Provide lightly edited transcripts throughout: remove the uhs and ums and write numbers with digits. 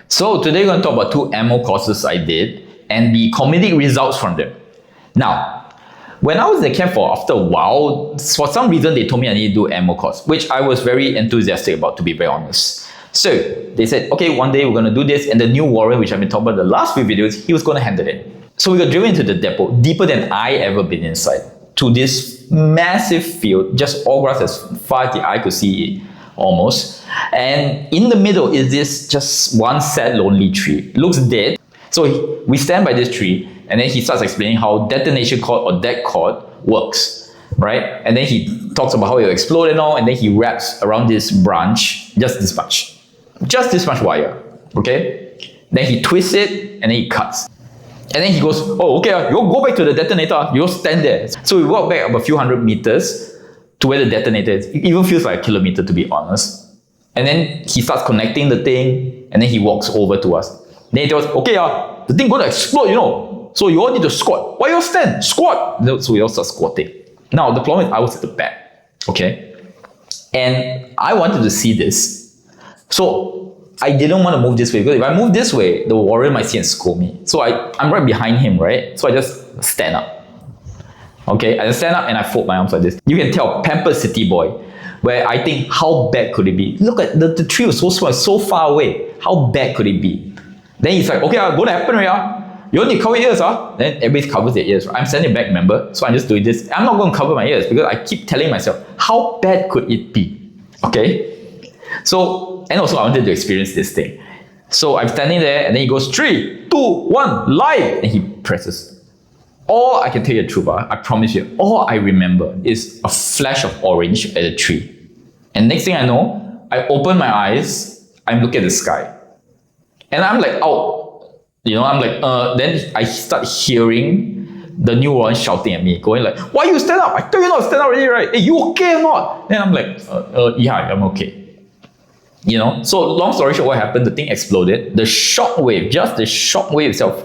So today we're going to talk about 2 ammo courses I did and the comedic results from them. Now, when I was in the camp after a while, for some reason they told me I need to do ammo course, which I was very enthusiastic about, to be very honest. So they said, okay, one day we're going to do this, and the new warrant, which I've been talking about in the last few videos, he was going to handle it. So we got driven into the depot, deeper than I ever been inside, to this massive field, just all grass as far as the eye could see it, almost. And in the middle is this just one sad, lonely tree. It looks dead. So we stand by this tree, and then he starts explaining how detonation cord or dead cord works, right? And then he talks about how it will explode and all, and then he wraps around this branch, just this much wire, okay? Then he twists it, and then he cuts. And then he goes, oh, okay, you go back to the detonator, you stand there. So we walk back about a few hundred meters to where the detonator is. It even feels like a kilometer, to be honest. And then he starts connecting the thing, and then he walks over to us. Then he tells us, okay, the thing gonna explode, you know. So you all need to squat. Why you all stand? Squat! So we all start squatting. Now, the problem is I was at the back, okay? And I wanted to see this. So I didn't want to move this way, because if I move this way, the warrior might see and scold me. So I'm right behind him, right? So I just stand up. Okay, I stand up and I fold my arms like this. You can tell, pampered city boy, where I think, how bad could it be? Look at the tree was so small, so far away. How bad could it be? Then he's like, okay, going to happen right. You only cover your ears, Then everybody covers their ears. I'm standing back, remember? So I'm just doing this. I'm not going to cover my ears because I keep telling myself, how bad could it be? Okay? So, and also I wanted to experience this thing. So I'm standing there, and then he goes, 3, 2, 1, live! And he presses. All I can tell you the truth, I promise you, all I remember is a flash of orange at the tree. And next thing I know, I open my eyes, I'm looking at the sky. And I'm like, out. You know, I'm like, then I start hearing the new one shouting at me, going like, why you stand up? I told you not to stand up already, right? Hey, you okay or not? Then I'm like, yeah, I'm okay. You know, so long story short, what happened? The thing exploded. The shock wave, just the shock wave itself,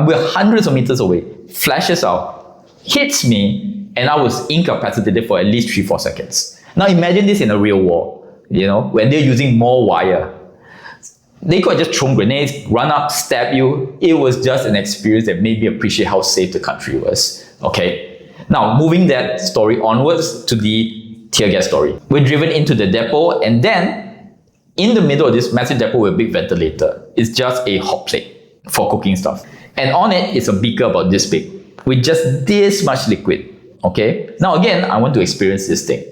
we're hundreds of meters away, flashes out, hits me, and I was incapacitated for at least 3-4 seconds. Now imagine this in a real war, you know, when they're using more wire. They could have just thrown grenades, run up, stab you. It was just an experience that made me appreciate how safe the country was. Okay. Now, moving that story onwards to the tear gas story. We're driven into the depot, and then in the middle of this massive depot with a big ventilator, it's just a hot plate for cooking stuff. And on it is a beaker about this big with just this much liquid. Okay. Now again, I want to experience this thing.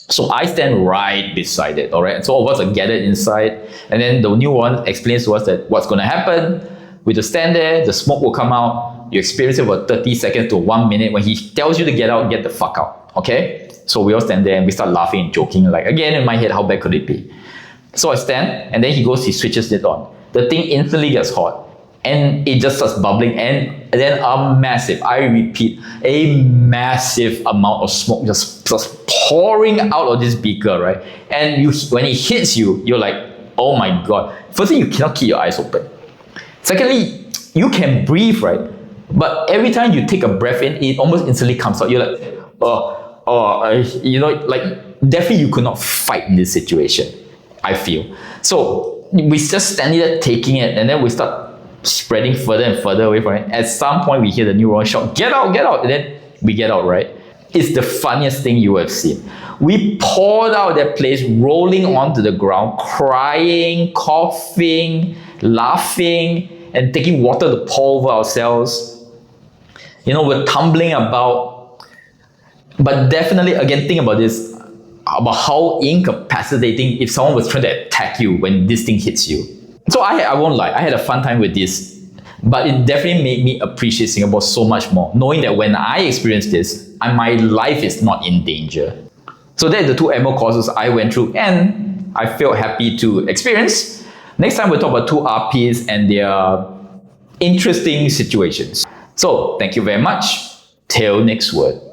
So I stand right beside it, all right? And so all of us are gathered inside, and then the new one explains to us that what's going to happen. We just stand there, the smoke will come out, you experience it for 30 seconds to 1 minute. When he tells you to get out, get the fuck out, okay? So we all stand there and we start laughing and joking, like again in my head, how bad could it be? So I stand, and then he goes, he switches it on. The thing instantly gets hot, and it just starts bubbling, and then a massive, I repeat, a massive amount of smoke just pouring out of this beaker, right? And when it hits you, you're like, oh my god. Firstly, you cannot keep your eyes open. Secondly, you can breathe, right? But every time you take a breath in, it almost instantly comes out. You're like, you know, like definitely you could not fight in this situation, I feel. So we just stand there taking it, and then we start spreading further and further away from it. At some point, we hear the new one shout, get out, get out. And then we get out, right? It's the funniest thing you have seen. We poured out that place, rolling onto the ground, crying, coughing, laughing, and taking water to pour over ourselves. You know, we're tumbling about. But definitely, again, think about this, about how incapacitating if someone was trying to attack you when this thing hits you. So I won't lie, I had a fun time with this, but it definitely made me appreciate Singapore so much more, knowing that when I experience this, my life is not in danger. So that's the 2 ammo courses I went through, and I felt happy to experience. Next time we'll talk about 2 RPs and their interesting situations. So thank you very much. Till next word.